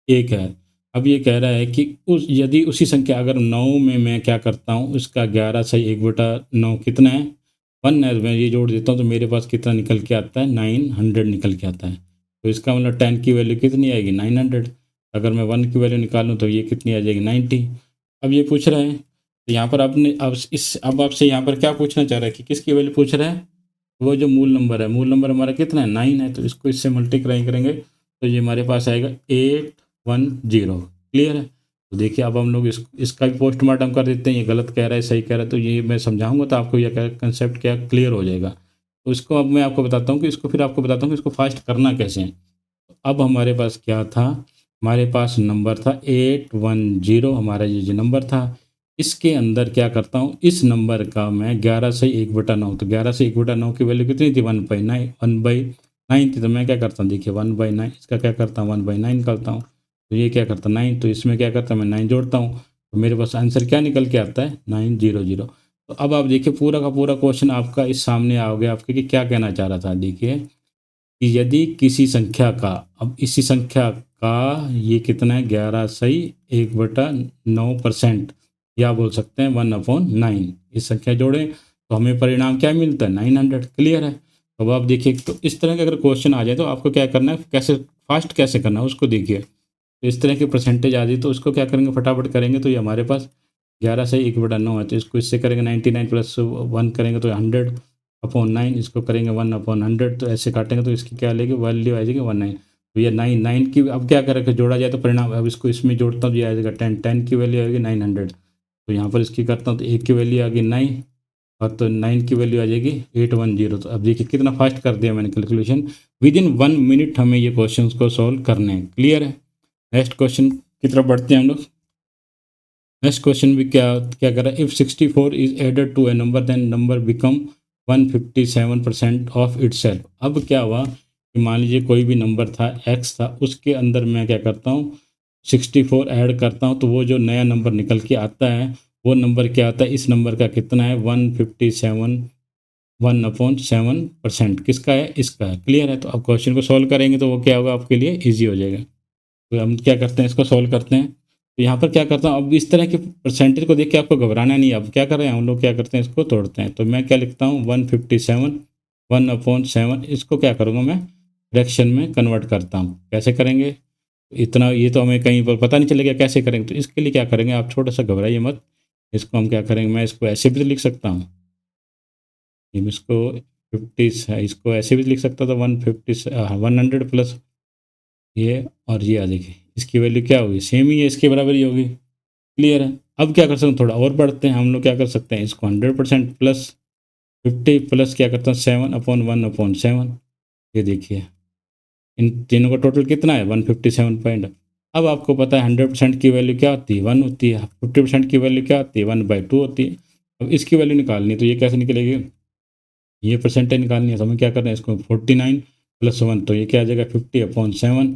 1 है। अब ये कह रहा है कि उस यदि उसी संख्या, अगर 9 में मैं क्या करता हूँ, उसका 11 सही 1/9 कितना है, 1 है। मैं ये जोड़ देता हूँ तो मेरे पास कितना निकल के आता है, 900 निकल के आता है। तो इसका मतलब 10 की वैल्यू कितनी आएगी, 900। अगर मैं 1 की वैल्यू निकालूँ तो ये कितनी आ जाएगी, 90। अब ये पूछ रहा है, तो यहाँ पर आपने अब आपसे यहाँ पर क्या पूछना चाह रहा है कि किसकी वैल्यू पूछ रहा है, वो जो मूल नंबर है, मूल नंबर हमारा कितना है, 9 है। तो इसको इससे मल्टीप्लाई करेंगे तो ये हमारे पास आएगा 810। क्लियर है। तो देखिए अब हम लोग इसका भी पोस्टमार्टम कर देते हैं, ये गलत कह रहा है सही कह रहा है, तो ये मैं समझाऊंगा तो आपको यह कंसेप्ट क्या क्लियर हो जाएगा। तो इसको अब मैं आपको बताता हूँ कि इसको, फिर आपको बताता हूँ कि इसको फास्ट करना कैसे है। अब हमारे पास क्या था, हमारे पास नंबर था 810, हमारा ये जो नंबर था। इसके अंदर क्या करता हूँ, इस नंबर का मैं 11 से 1/9, तो 11 से 1/9 की वैल्यू कितनी थी, 1/9, 1/9 थी। तो मैं क्या करता हूँ, देखिए 1/9, इसका क्या करता हूँ 1/9 करता हूँ, तो ये क्या करता है 9, तो इसमें क्या करता है मैं 9 जोड़ता हूँ, तो मेरे पास आंसर क्या निकल के आता है 900। तो अब आप देखिए पूरा का पूरा क्वेश्चन आपका इस सामने आ गया आपके कि क्या कहना चाह रहा था। देखिए कि यदि किसी संख्या का, अब इसी संख्या का ये कितना है 11 सही 1/9%, या बोल सकते हैं 1/9, इस संख्या जोड़ें तो हमें परिणाम क्या मिलता है 900। क्लियर है। अब आप देखिए तो इस तरह के अगर क्वेश्चन आ जाए तो आपको क्या करना है, कैसे फास्ट कैसे करना है उसको देखिए। तो इस तरह की परसेंटेज आ जाए तो उसको क्या करेंगे, फटाफट करेंगे। तो ये हमारे पास 11 से 1/9 है, तो इसको इससे करेंगे 99 प्लस 1 करेंगे तो 100/9, इसको करेंगे 1/100, तो ऐसे काटेंगे तो इसकी क्या लेगी वैल्यू आ जाएगी 19। तो ये 9 की अब क्या करेंगे, जोड़ा जाए तो परिणाम, अब इसको इसमें जोड़ता हूँ, ये आ जाएगा 10 की वैल्यू आएगी 900। तो यहाँ पर इसकी करता हूँ तो 1 की वैल्यू आ गई 9, और तो 9 की वैल्यू आ जाएगी 810। तो अब देखिए कितना फास्ट कर दिया मैंने कैलकुलेशन। विद इन 1 मिनट हमें ये क्वेश्चन को सॉल्व करने हैं। क्लियर है। नेक्स्ट क्वेश्चन की तरफ बढ़ते हैं हम लोग। नेक्स्ट क्वेश्चन भी क्या क्या कर रहा है, if 64 is added to a number then number become 157% of itself. अब क्या हुआ कि मान लीजिए कोई भी नंबर था एक्स था, उसके अंदर मैं क्या करता हूँ 64 ऐड करता हूँ, तो वो जो नया नंबर निकल के आता है वो नंबर क्या आता है, इस नंबर का कितना है 157, 1/7%, किसका है, इसका है। क्लियर है। तो अब क्वेश्चन को सॉल्व करेंगे तो वो क्या होगा आपके लिए ईजी हो जाएगा। तो हम क्या करते हैं, इसको सॉल्व करते हैं। तो यहाँ पर क्या करता हूँ, अब इस तरह के परसेंटेज को देख के आपको घबराना नहीं है। अब क्या कर रहे हैं हम लोग, क्या करते हैं इसको तोड़ते हैं। तो मैं क्या लिखता हूँ 157, 1/7, इसको क्या करूँगा मैं फ्रैक्शन में कन्वर्ट करता हूँ। कैसे करेंगे इतना, ये तो हमें कहीं पर पता नहीं चलेगा कैसे करेंगे। तो इसके लिए क्या करेंगे, आप छोटा सा घबराइए मत। इसको हम क्या करेंगे, मैं इसको ऐसे भी तो लिख सकता हूँ, इसको 50 है, इसको ऐसे भी लिख सकता था 100 प्लस ये, और ये आ जाएगी, इसकी वैल्यू क्या होगी सेम ही है, इसके बराबर ही होगी। क्लियर है। अब क्या कर सकते हैं, थोड़ा और बढ़ते हैं हम लोग, क्या कर सकते हैं इसको 100% प्लस 50 प्लस क्या करता हूँ 7/1/7। ये देखिए इन तीनों का टोटल कितना है 157 पॉइंट। अब आपको पता है 100% की वैल्यू क्या होती है 1 होती है, 50% की वैल्यू क्या होती है 1/2 होती है। अब इसकी वैल्यू निकालनी है तो ये कैसे निकलेगी, ये परसेंटेज निकालनी है तो हमें क्या करना है इसको 49 प्लस 1, तो ये क्या आ जाएगा 50/7।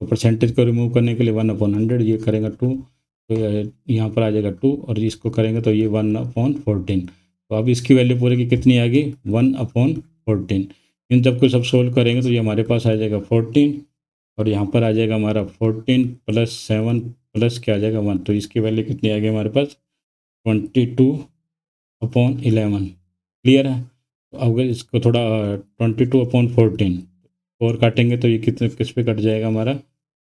तो परसेंटेज को रिमूव करने के लिए 1/100, ये करेंगे 2, तो यहाँ पर आ जाएगा 2, और इसको करेंगे तो ये 1/14। तो अब इसकी वैल्यू पूरे की कितनी आ गई 1/14। इन सबको सब सोल्व करेंगे तो ये हमारे पास आ जाएगा 14, और यहाँ पर आ जाएगा हमारा 14 प्लस 7 प्लस क्या आ जाएगा 1, तो इसकी वैल्यू कितनी आ गई हमारे पास 22/11। क्लियर है। तो अगर इसको थोड़ा 22/14 4 काटेंगे तो ये कितने किस पे कट जाएगा हमारा,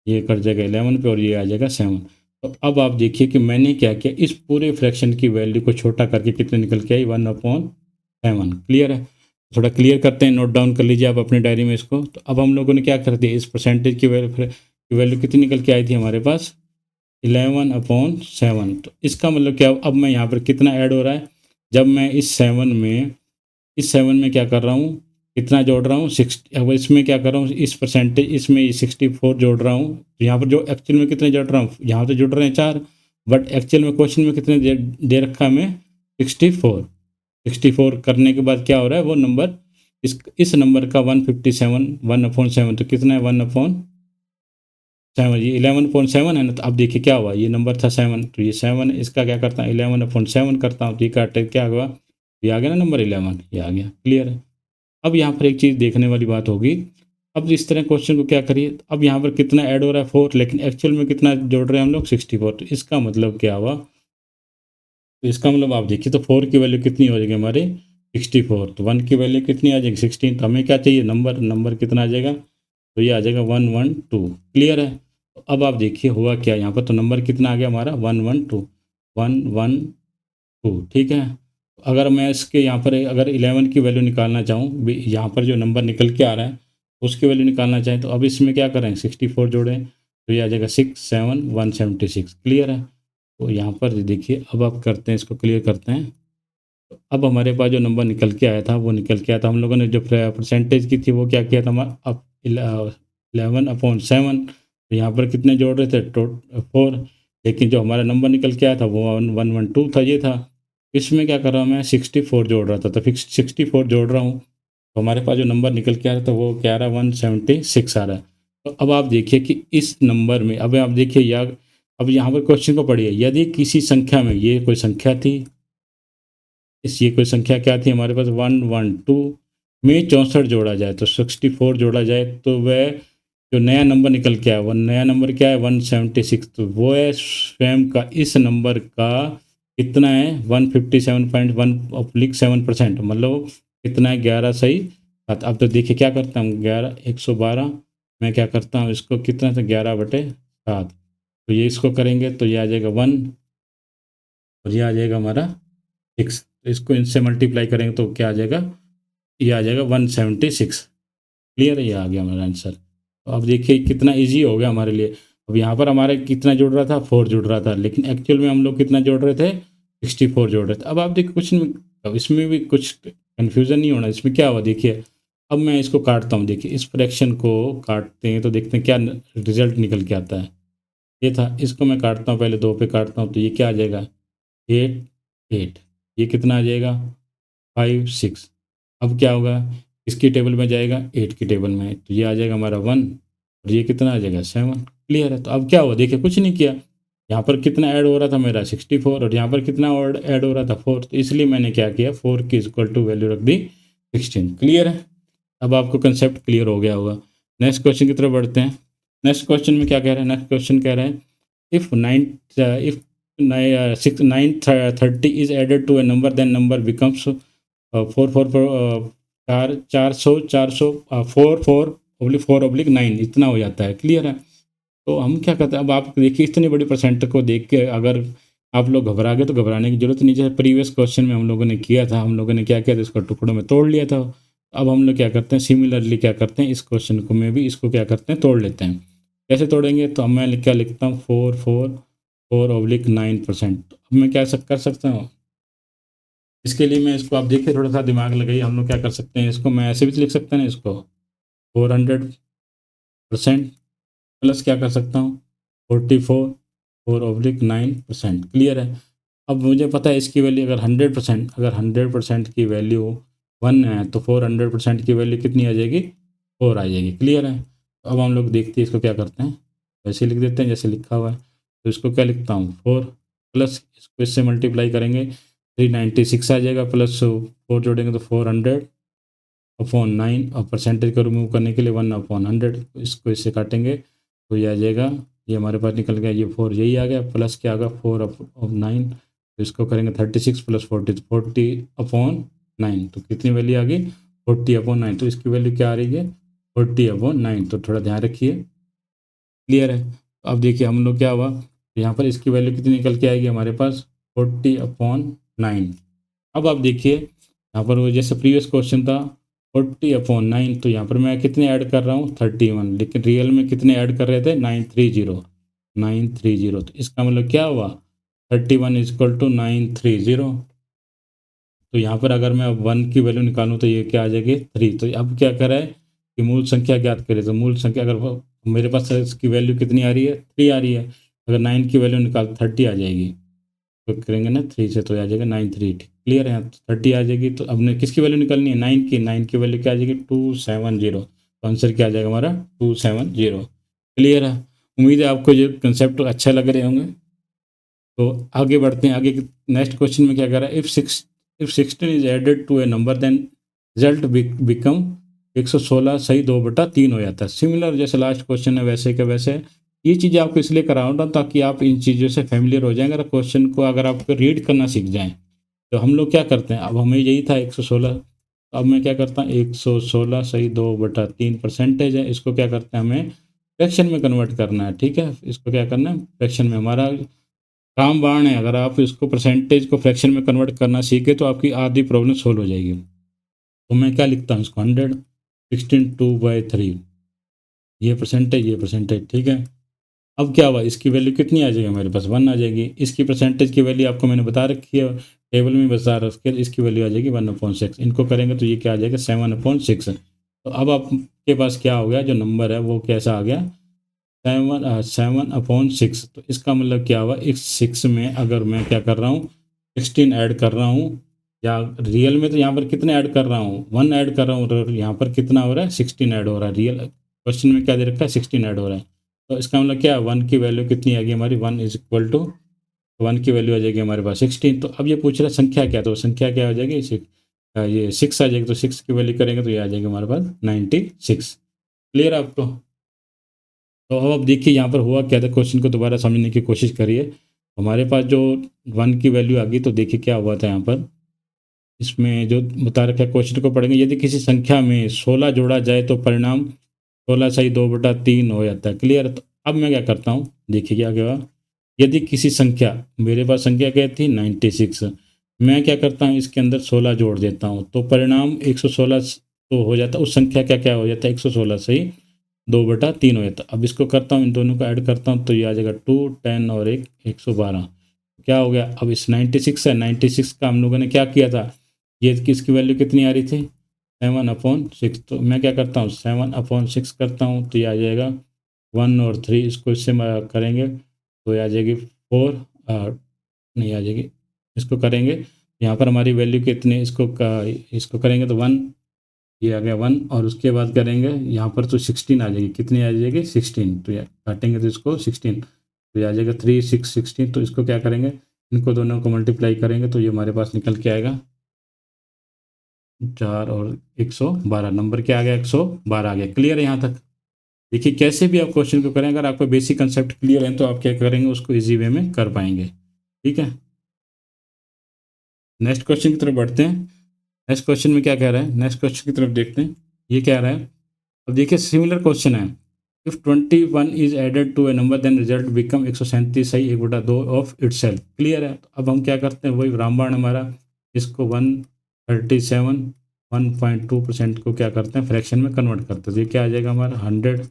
ये कट जाएगा 11 पे, और ये आ जाएगा 7। तो अब आप देखिए कि मैंने क्या किया, इस पूरे फ्रैक्शन की वैल्यू को छोटा करके कितने निकल के आई 1/7। क्लियर है। थोड़ा क्लियर करते हैं, नोट डाउन कर लीजिए आप अपनी डायरी में इसको। तो अब हम लोगों ने क्या कर दिया, इस परसेंटेज की वैल्यू कितनी निकल के आई थी हमारे पास 11/7। तो इसका मतलब क्या, अब मैं यहाँ पर कितना ऐड हो रहा है, जब मैं इस 7 में क्या कर रहा हूँ, कितना जोड़ रहा हूँ 60, अब इसमें क्या कर रहा हूँ इस परसेंटेज, इसमें 64 जोड़ रहा हूँ। तो यहाँ पर जो एक्चुअल में कितने जोड़ रहा हूँ, यहाँ तो जुड़ रहे हैं 4, बट एक्चुअल में क्वेश्चन में कितने दे रखा है हमें 64। 64 करने के बाद क्या हो रहा है, वो नंबर इस नंबर का 157 1/7, तो कितना है 1/7, ये 11/7 है ना। तो अब देखिए क्या हुआ, ये नंबर था 7, तो ये 7 इसका क्या करता है 11/7 करता हूँ, तो ये काटे क्या हुआ, ये आ गया ना नंबर 11, ये आ गया। क्लियर है। अब यहाँ पर एक चीज़ देखने वाली बात होगी, अब इस तरह क्वेश्चन को क्या करिए, अब यहाँ पर कितना ऐड हो रहा है 4, लेकिन एक्चुअल में कितना जोड़ रहे हैं हम लोग 64। तो इसका मतलब क्या हुआ, तो इसका मतलब आप देखिए तो 4 की वैल्यू कितनी हो जाएगी हमारे 64, तो 1 की वैल्यू कितनी आ जाएगी 16। तो हमें क्या चाहिए नंबर कितना आ जाएगा, तो ये आ जाएगा 112। क्लियर है। तो अब आप देखिए हुआ क्या यहाँ पर, तो नंबर कितना आ गया हमारा 112, 112। ठीक है। अगर मैं इसके यहाँ पर अगर 11 की वैल्यू निकालना चाहूँ, यहाँ पर जो नंबर निकल के आ रहा है उसकी वैल्यू निकालना चाहें, तो अब इसमें क्या करें 64 जोड़ें, तो ये आ जाएगा 6 7 176। क्लियर है। तो यहाँ पर देखिए अब आप करते हैं, इसको क्लियर करते हैं। तो अब हमारे पास जो नंबर निकल के आया था वो निकल के आया था, हम लोगों ने जो परसेंटेज की थी वो क्या किया था, अब 11/7 तो यहाँ पर कितने जोड़ रहे थे, 4, लेकिन जो हमारा नंबर निकल के आया था वो 112 था, ये था। इसमें क्या कर रहा हूँ मैं, 64 जोड़ रहा था, तो फिक्स 64 जोड़ रहा हूँ, तो हमारे पास जो नंबर निकल के आ रहा है तो वो क्या आ रहा है, 176 आ रहा है। तो अब आप देखिए कि इस नंबर में, अब आप देखिए या अब यहाँ पर क्वेश्चन को पढ़िए, यदि किसी संख्या में, ये कोई संख्या थी, इस ये कोई संख्या क्या थी हमारे पास, 112 में 64 जोड़ा जाए तो 64 जोड़ा जाए तो वह जो नया नंबर निकल के आया, वो नया नंबर क्या है, 176, तो वो है स्वयं का इस नंबर का कितना है, 157.1/7%, मतलब कितना है, 11 सही 7। अब तो देखिए क्या करता हूँ, 11 112 मैं क्या करता हूँ, इसको कितना था, 11/7, तो ये इसको करेंगे तो ये आ जाएगा 1 और ये आ जाएगा हमारा 6, तो इसको इनसे मल्टीप्लाई करेंगे तो क्या आ जाएगा, ये आ जाएगा 176। क्लियर है, ये आ गया हमारा आंसर। तो अब देखिए कितना इजी हो गया हमारे लिए। अब यहाँ पर हमारे कितना जुड़ रहा था, 4 जुड़ रहा था, लेकिन एक्चुअल में हम लोग कितना जोड़ रहे थे, 64 जोड़ रहे थे। अब आप देखिए कुछ नहीं, अब इसमें भी कुछ कन्फ्यूज़न नहीं होना, इसमें क्या हुआ देखिए। अब मैं इसको काटता हूँ, देखिए इस फ्रैक्शन को काटते हैं तो देखते हैं क्या रिजल्ट निकल के आता है। ये था, इसको मैं काटता हूँ, पहले 2 पे काटता हूँ तो ये क्या आ जाएगा, 8 8, ये कितना आ जाएगा, 5 6। अब क्या होगा, इसकी टेबल में जाएगा 8 की टेबल में, तो ये आ जाएगा हमारा 1 और ये कितना आ जाएगा 7। क्लियर है, तो अब क्या हुआ देखिए, कुछ नहीं किया, यहाँ पर कितना ऐड हो रहा था मेरा 64 और यहाँ पर कितना और ऐड हो रहा था 4, तो इसलिए मैंने क्या किया, 4 की इक्वल टू वैल्यू रख दी 16। क्लियर है, अब आपको कंसेप्ट क्लियर हो गया होगा। नेक्स्ट क्वेश्चन की तरफ बढ़ते हैं। नेक्स्ट क्वेश्चन में क्या कह रहा है, नेक्स्ट क्वेश्चन कह रहा है, if 930 is added to a number then number becomes 4 400 4/4/9, इतना हो जाता है। क्लियर है, तो हम क्या करते हैं, अब आप देखिए इतनी बड़ी परसेंट को देख के अगर आप लोग घबरा गए तो घबराने की जरूरत नहीं। जैसे प्रीवियस क्वेश्चन में हम लोगों ने किया था, हम लोगों ने क्या किया था, इसको टुकड़ों में तोड़ लिया था। अब हम लोग क्या करते हैं, सिमिलरली क्या करते हैं, इस क्वेश्चन को में भी इसको क्या करते हैं, तोड़ लेते हैं। कैसे तोड़ेंगे, तो मैं क्या लिखता हूँ, 4/4/9%। अब मैं क्या कर सकता हूँ, इसके लिए मैं इसको, आप देखिए थोड़ा सा दिमाग लगाइए, हम लोग क्या कर सकते हैं, इसको मैं ऐसे भी लिख सकते हैं ना, इसको 400% प्लस क्या कर सकता हूँ, 44/4/9%। क्लियर है, अब मुझे पता है इसकी वैल्यू अगर 100%, अगर 100% की वैल्यू 1 है तो 400% की वैल्यू कितनी आ जाएगी, 4 आ जाएगी। क्लियर है, तो अब हम लोग देखते हैं इसको क्या करते हैं, वैसे लिख देते हैं जैसे लिखा हुआ है। तो इसको क्या लिखता हूँ, 4 प्लस इसको इससे मल्टीप्लाई करेंगे 396 आ जाएगा, प्लस 4 जोड़ेंगे तो 400/9, और परसेंटेज को रिमूव करने के लिए 1/100, इसको इससे काटेंगे तो ये आ जाएगा, ये हमारे पास निकल गया, ये 4 यही आ गया, प्लस क्या आ गया, 4/9, तो इसको करेंगे 36 प्लस 40/9, तो कितनी वैल्यू आ गई, 40/9, तो इसकी वैल्यू क्या आ रही है, 40/9, तो थोड़ा ध्यान रखिए। क्लियर है, अब देखिए हम लोग क्या हुआ, यहाँ पर इसकी वैल्यू कितनी निकल के आएगी हमारे पास, 40/9। अब आप देखिए यहाँ पर वो जैसे प्रीवियस क्वेश्चन था 40/9, तो यहाँ पर मैं कितने ऐड कर रहा हूँ, 31, लेकिन रियल में कितने ऐड कर रहे थे, 930। तो इसका मतलब क्या हुआ, 31 इक्वल टू 930। तो यहाँ पर अगर मैं 1 की वैल्यू निकालूँ तो ये क्या आ जाएगी, 3। तो अब क्या करा है कि मूल संख्या ज्ञात करें, तो मूल संख्या अगर मेरे पास इसकी वैल्यू कितनी आ रही है, 3 आ रही है, अगर 9 की वैल्यू निकाल 30 आ जाएगी, तो करेंगे ना 3 से तो आ जाएगा 93। क्लियर है, 30 आ जाएगी, तो अब ने किसकी वैल्यू निकालनी है, 9 की वैल्यू क्या आ जाएगी, 270। तो आंसर क्या आ जाएगा हमारा, 270। क्लियर है, उम्मीद है आपको ये कंसेप्ट अच्छा लग रहे होंगे। तो आगे बढ़ते हैं, आगे नेक्स्ट क्वेश्चन में क्या कह रहा है, if 16 is added to a number then result become 116 सही 2/3 हो जाता है। सिमिलर जैसे लास्ट क्वेश्चन है वैसे के वैसे, ये चीज़ें आपको इसलिए करा रहा हूँ ताकि आप इन चीज़ों से फैमिलियर हो जाएं, अगर क्वेश्चन को अगर आप रीड करना सीख जाएं। तो हम लोग क्या करते हैं, अब हमें यही था 116, अब मैं क्या करता हूँ, 116 सही 2/3 परसेंटेज है, इसको क्या करते हैं, हमें फ्रैक्शन में कन्वर्ट करना है। ठीक है, इसको क्या करना है, फ्रैक्शन में, हमारा काम बाण है, अगर आप इसको परसेंटेज को फ्रैक्शन में कन्वर्ट करना सीखे तो आपकी आधी प्रॉब्लम सोल्व हो जाएगी। तो मैं क्या लिखता हूँ इसको, 116 2/3, ये परसेंटेज। ठीक है, अब क्या हुआ, इसकी वैल्यू कितनी आ जाएगी हमारे पास, 1 आ जाएगी। इसकी परसेंटेज की वैल्यू आपको मैंने बता रखी है, टेबल में बता रखी है, इसकी वैल्यू आ जाएगी 1/6। इनको करेंगे तो ये क्या आ जाएगा, 7/6। तो अब आपके पास क्या हो गया, जो नंबर है वो कैसा आ गया, 7/6। तो इसका मतलब क्या हुआ, इस 6 में अगर मैं क्या कर रहा हूँ 16 ऐड कर रहा हूँ, या रियल में तो यहाँ पर कितने ऐड कर रहा हूँ 1 ऐड कर रहा हूँ, और यहाँ पर कितना हो रहा है 16 ऐड हो रहा है। रियल क्वेश्चन में क्या दे रखा है 16 ऐड हो रहा है। तो इसका मतलब क्या है 1 की वैल्यू कितनी आएगी हमारी, 1 इज इक्वल टू 1 की वैल्यू आ जाएगी हमारे पास 16। तो अब ये पूछ रहा है संख्या क्या, तो संख्या क्या हो जाएगी ये 6 आ जाएगी। तो 6 की वैल्यू करेंगे तो ये आ जाएगी हमारे पास 96। क्लियर आपको। तो अब देखिए यहाँ पर हुआ क्या था, क्वेश्चन को दोबारा समझने की कोशिश करिए। हमारे पास जो 1 की वैल्यू आ गई, तो देखिए क्या हुआ था यहाँ पर, इसमें जो बता रखा है क्वेश्चन को पढ़ेंगे, यदि किसी संख्या में 16 जोड़ा जाए तो परिणाम 16 सही 2/3 हो जाता है। क्लियर। तो अब मैं क्या करता हूँ, देखिए क्या क्या, यदि किसी संख्या, मेरे पास संख्या क्या थी 96, मैं क्या करता हूँ इसके अंदर 16 जोड़ देता हूँ, तो परिणाम 116 तो हो जाता है। उस संख्या का क्या हो जाता है 116 सही 2/3 हो जाता है। अब इसको करता हूँ, इन दोनों को ऐड करता हूँ, तो ये आ जाएगा 2 10 और 1 112। क्या हो गया, अब इस 96 है, 96 का हम लोगों ने क्या किया था, ये किसकी वैल्यू कितनी आ रही थी 7/6। तो मैं क्या करता हूँ 7/6 करता हूँ, तो ये आ जाएगा 1 और 3, इसको इससे करेंगे तो ये आ जाएगी 4, नहीं आ जाएगी, इसको करेंगे यहाँ पर हमारी वैल्यू कितनी, इसको करेंगे तो 1, ये आ गया 1, और उसके बाद करेंगे यहाँ पर तो 16 आ जाएगी, कितनी आ जाएगी 16। तो ये काटेंगे तो इसको 16, तो ये आ जाएगा 3 6 16। तो इसको क्या करेंगे, इनको दोनों को मल्टीप्लाई करेंगे तो ये हमारे पास निकल के आएगा 4 और 112, नंबर क्या आ गया 112 आ गया। क्लियर है यहाँ तक। देखिए कैसे भी आप क्वेश्चन को करें, अगर आपको बेसिक कंसेप्ट क्लियर है तो आप क्या करेंगे उसको इजी वे में कर पाएंगे। ठीक है, नेक्स्ट क्वेश्चन की तरफ बढ़ते हैं। नेक्स्ट क्वेश्चन में क्या कह रहा है, नेक्स्ट क्वेश्चन की तरफ देखते हैं। ये क्या रहा है, अब देखिए सिमिलर क्वेश्चन है, if 21 is added to a number then result become 137 सही 1/2 ऑफ इट सेल्फ। क्लियर है। तो अब हम क्या करते हैं, वही रामबाण हमारा, इसको 137 1.2% को क्या करते हैं फ्रैक्शन में कन्वर्ट करते हैं। तो ये क्या आ जाएगा हमारा 100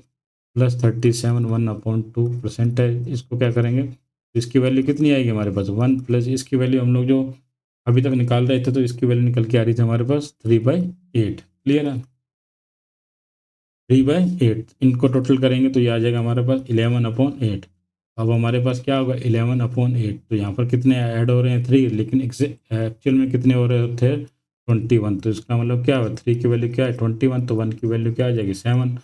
+ 37 1/2% है। इसको क्या करेंगे, इसकी वैल्यू कितनी आएगी हमारे पास 1 प्लस इसकी वैल्यू हम लोग जो अभी तक निकाल रहे थे, तो इसकी वैल्यू निकल के आ रही थी हमारे पास 3/8। क्लियर है, 3/8, इनको टोटल करेंगे तो ये आ जाएगा हमारे पास 11/8। अब हमारे पास क्या होगा 11/8, तो यहाँ पर कितने ऐड हो रहे हैं 3, लेकिन एक्चुअल में कितने हो रहे थे 21। तो इसका मतलब क्या है 3 की वैल्यू क्या है 21, तो 1 की वैल्यू क्या आ जाएगी 7।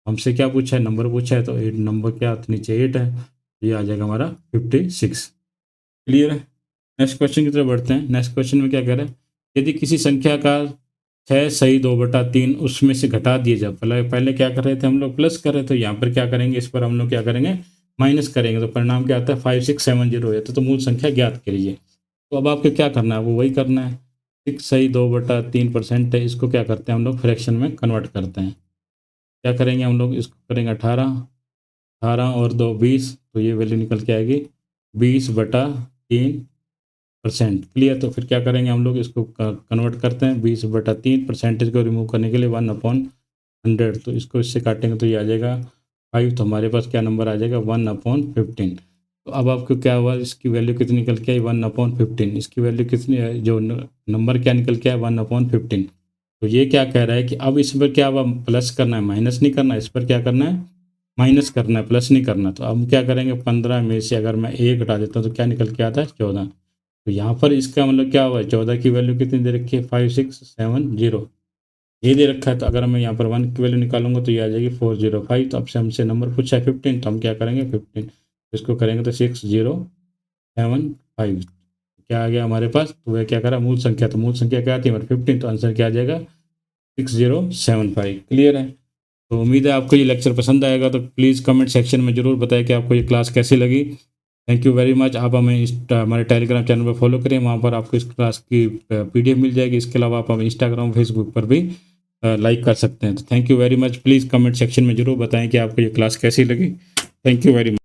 हमसे क्या पूछा है, नंबर पूछा है, तो 8 नंबर क्या नीचे 8 है, ये आ जाएगा हमारा 56। क्लियर है। नेक्स्ट क्वेश्चन की तरफ बढ़ते हैं। नेक्स्ट क्वेश्चन में क्या कह रहे हैं, यदि किसी संख्या का 6 सही 2/3 उसमें से घटा दिए जाए, पहले क्या कर रहे थे हम लोग प्लस कर रहे थे, यहाँ पर क्या करेंगे, इस पर हम लोग क्या करेंगे माइनस करेंगे, तो परिणाम क्या आता है 5670 हो जाता है। तो मूल संख्या ज्ञात करिए। तो अब आपको क्या करना है, वो वही करना है, 6 सही 2/3% है, इसको क्या करते हैं हम लोग फ्रैक्शन में कन्वर्ट करते हैं। क्या करेंगे हम लोग, इसको करेंगे 18, 18 और 2 20, तो ये वैल्यू निकल के आएगी 20/3%। क्लियर। तो फिर क्या करेंगे हम लोग, इसको कन्वर्ट करते हैं 20/3, परसेंटेज को रिमूव करने के लिए 1/100, तो इसको इससे काटेंगे तो ये आ जाएगा 5। तो हमारे पास क्या नंबर आ जाएगा 1/15। तो अब आपको क्या हुआ, इसकी वैल्यू कितनी निकल के आई 1/15, इसकी वैल्यू कितनी है, जो नंबर क्या निकल के आया 1/15। तो ये क्या कह रहा है कि अब इस पर क्या अब प्लस करना है, माइनस नहीं करना, इस पर क्या करना है माइनस करना है, प्लस नहीं करना। तो अब हम क्या करेंगे 15 में से अगर मैं 1 हटा देता हूँ तो क्या निकल के आता है 14। तो यहाँ पर इसका मतलब क्या हुआ, 14 की वैल्यू कितनी दे रखी है 5670, ये दे रखा है। तो अगर मैं यहाँ पर 1 की वैल्यू निकालूंगा तो ये आ जाएगी 405। तो अब से हमसे नंबर पूछा है 15, तो हम क्या करेंगे 15, इसको करेंगे तो 6075। क्या आ गया हमारे पास, तो वह क्या करा मूल संख्या, तो मूल संख्या क्या आती है हमारे 15, तो आंसर क्या आ जाएगा 6075। क्लियर है। तो उम्मीद है आपको ये लेक्चर पसंद आएगा, तो प्लीज़ कमेंट सेक्शन में ज़रूर बताएं कि आपको ये क्लास कैसी लगी। Thank you very much. आप हमें हमारे टेलीग्राम चैनल पर फॉलो करें, वहाँ पर आपको इस क्लास की PDF मिल जाएगी। इसके अलावा आप हमें इंस्टाग्राम फेसबुक पर भी लाइक कर सकते हैं। तो thank you very much. Please comment section में ज़रूर बताएं कि आपको ये क्लास कैसी लगी। Thank you very much.